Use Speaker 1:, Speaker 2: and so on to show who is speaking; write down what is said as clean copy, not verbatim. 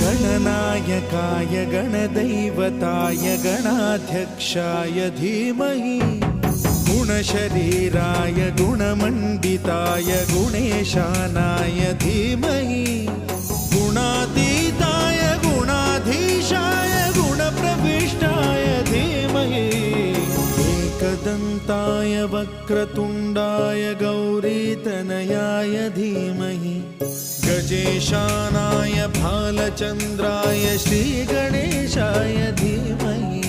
Speaker 1: गणनायकाय गणदैवताय गणाध्यक्षाय धीमहि गुणशरीराय गुणमण्डिताय गुणेशानाय धीमहि गुणातीताय गुणाधीशाय गुणप्रविष्टाय धीमहि एकदन्ताय वक्रतुण्डाय गौरीतनयाय धीमहि गजेशानाय भालचन्द्राय श्रीगणेशाय धीमहि